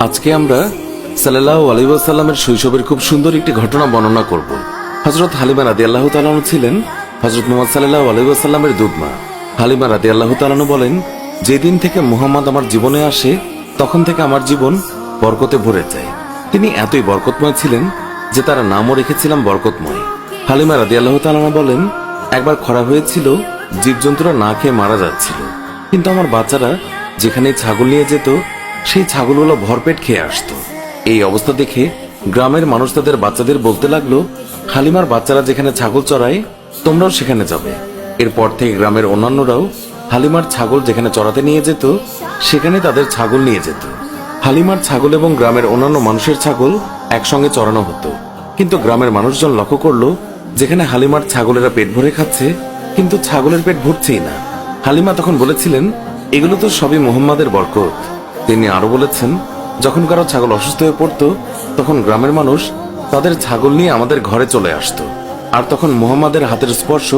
আজকে আমরা সাল্লাল্লাহু আলাইহি ওয়াসাল্লামের শৈশবের খুব সুন্দর একটি ঘটনা বর্ণনা করব। হযরত হালিমা রাদিয়াল্লাহু তাআলা ছিলেন হযরত মুহাম্মদ সাল্লাল্লাহু আলাইহি ওয়াসাল্লামের দুধমা। হালিমা রাদিয়াল্লাহু তাআলা বলেন, যেদিন থেকে মুহাম্মদ আমার জীবনে আসে তখন থেকে আমার জীবন বরকতে ভরে যায়। তিনি এতই বরকতময় ছিলেন যে তার নামও রেখেছিলাম বরকতময়। হালিমা রাদিয়াল্লাহু তাআলা বলেন, একবার খরা হয়েছিল, জীবজন্তুরা না খেয়ে মারা যাচ্ছিল, কিন্তু আমার বাচ্চারা যেখানে ছাগল নিয়ে যেত সেই ছাগলগুলো ভরপেট খেয়ে আসতো। এই অবস্থা দেখে গ্রামের মানুষ তাদের বাচ্চাদের বলতে লাগলো, হালিমার বাচ্চারা যেখানে ছাগল চড়ায় তোমরাও সেখানে যাবে। এরপর থেকে গ্রামের অন্যান্যরাও হালিমার ছাগল যেখানে চড়াতে নিয়ে যেত সেখানে তাদের ছাগল নিয়ে যেত। হালিমার ছাগল এবং গ্রামের অন্যান্য মানুষের ছাগল একসঙ্গে চড়ানো হতো। কিন্তু গ্রামের মানুষজন লক্ষ্য করলো, যেখানে হালিমার ছাগলেরা পেট ভরে খাচ্ছে কিন্তু ছাগলের পেট ভরছেই না। হালিমা তখন বলেছিলেন, এগুলো তো সবই মুহাম্মাদের বরকত। তিনি আরো বলেছেন, যখন কারো ছাগল অসুস্থ হয়ে পড়তো তখন গ্রামের মানুষ তাদের ছাগল নিয়ে আমাদের ঘরে চলে আসতো, আর তখন মুহাম্মাদের হাতের স্পর্শ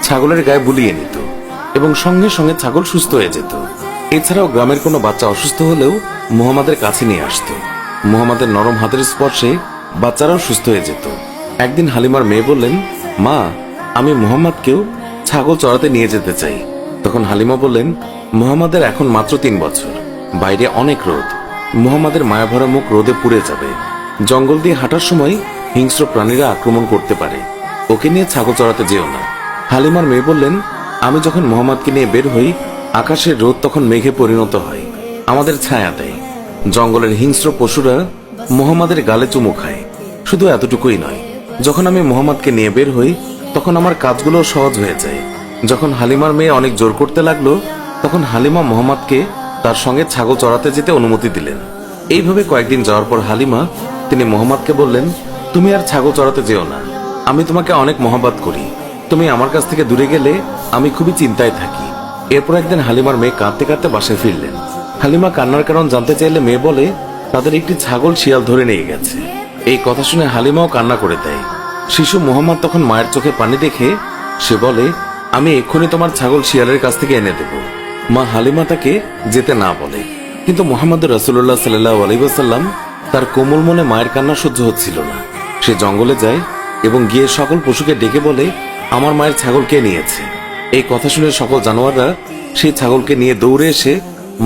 ছাগলের গায়ে বুলিয়ে নিত এবং সঙ্গে সঙ্গে ছাগল সুস্থ হয়ে যেত। এছাড়াও গ্রামের কোনো বাচ্চা অসুস্থ হলেও মুহাম্মাদের কাছে নিয়ে আসতো। মুহাম্মাদের নরম হাতের স্পর্শে বাচ্চারাও সুস্থ হয়ে যেত। একদিন হালিমার মেয়ে বললেন, মা, আমি মুহাম্মাদকেও ছাগল চড়াতে নিয়ে যেতে চাই। তখন হালিমা বললেন, মুহাম্মাদের এখন মাত্র 3 বছর, বাইরে অনেক রোদ, মুহাম্মাদের মায়াভরা মুখ রোদে পুড়ে যাবে। জঙ্গল দিয়ে হাঁটার সময় হিংস্র প্রাণীরা আক্রমণ করতে পারে, ওকে নিয়ে ছাগল চড়াতে যেও না। হালিমার মেয়ে বললেন, আমি যখন মুহাম্মাদকে নিয়ে বের হই আকাশের রোদ তখন মেঘে পরিণত হয়, আমাদের ছায়া দেয়। জঙ্গলের হিংস্র পশুরা মুহাম্মাদের গালে চুমু খায়। শুধু এতটুকুই নয়, যখন আমি মুহাম্মাদকে নিয়ে বের হই তখন আমার কাজগুলো সহজ হয়ে যায়। যখন হালিমার মেয়ে অনেক জোর করতে লাগলো তখন হালিমা মুহাম্মাদকে তার সঙ্গে ছাগল চড়াতে যেতে অনুমতি দিলেন। এইভাবে কয়েকদিন যাওয়ার পর হালিমা তিনি মুহাম্মাদকে বললেন, তুমি আর ছাগল চড়াতে যেও না, আমি তোমাকে অনেক মহব্বত করি, তুমি আমার কাছ থেকে দূরে গেলে আমি খুবই চিন্তায় থাকি। এরপর একদিন হালিমার মেয়ে কাঁদতে কাঁদতে বাসায় ফিরলেন। হালিমা কান্নার কারণ জানতে চাইলে মেয়ে বলে, তাদের একটি ছাগল শিয়াল ধরে নিয়ে গেছে। এই কথা শুনে হালিমাও কান্না করে দেয়। শিশু মুহাম্মদ তখন মায়ের চোখে পানি দেখে সে বলে, আমি এক্ষুনি তোমার ছাগল শিয়ালের কাছ থেকে এনে দেব। মা হালিমা তাকে যেতে না বলে, কিন্তু মুহাম্মদ রাসূলুল্লাহ সাল্লাল্লাহু আলাইহি ওয়াসাল্লাম তার কোমল মনে মায়ের কান্না সহ্য হচ্ছিল না। সে জঙ্গলে যায় এবং গিয়ে সকল পশুকে ডেকে বলে, আমার মায়ের ছাগল কে নিয়েছে। এই কথা শুনে সকল জানোয়াররা সেই ছাগলকে নিয়ে দৌড়ে এসে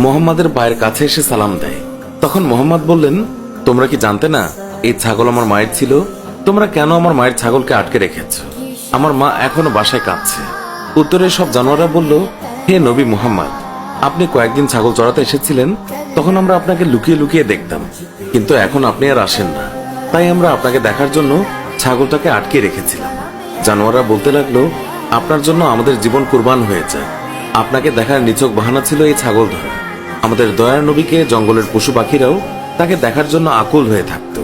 মুহাম্মাদের পায়ের কাছে এসে সালাম দেয়। তখন মুহাম্মদ বললেন, তোমরা কি জানতে না এই ছাগল আমার মায়ের ছিল? তোমরা কেন আমার মায়ের ছাগলকে আটকে রেখেছ? আমার মা এখনো বাসায় কাঁদছে। উত্তরে সব জানোয়াররা বলল, হে নবী মুহাম্মদ, আপনি কয়েকদিন ছাগল চড়াতে এসেছিলেন, তখন আমরা আপনাকে লুকিয়ে লুকিয়ে দেখতাম, কিন্তু এখন আপনি আর আসেন না, তাই আমরা আপনাকে দেখার জন্য ছাগলটাকে আটকে রেখেছিলাম। জানোয়াররা বলতে লাগলো, আপনার জন্য আমাদের জীবন কুরবান হয়ে যায়, আপনাকে দেখার নিছক বাহানা ছিল এই ছাগল ধরা। আমাদের দয়ার নবীকে জঙ্গলের পশু পাখিরাও তাকে দেখার জন্য আকুল হয়ে থাকতো।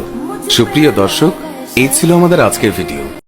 সুপ্রিয় দর্শক, এই ছিল আমাদের আজকের ভিডিও।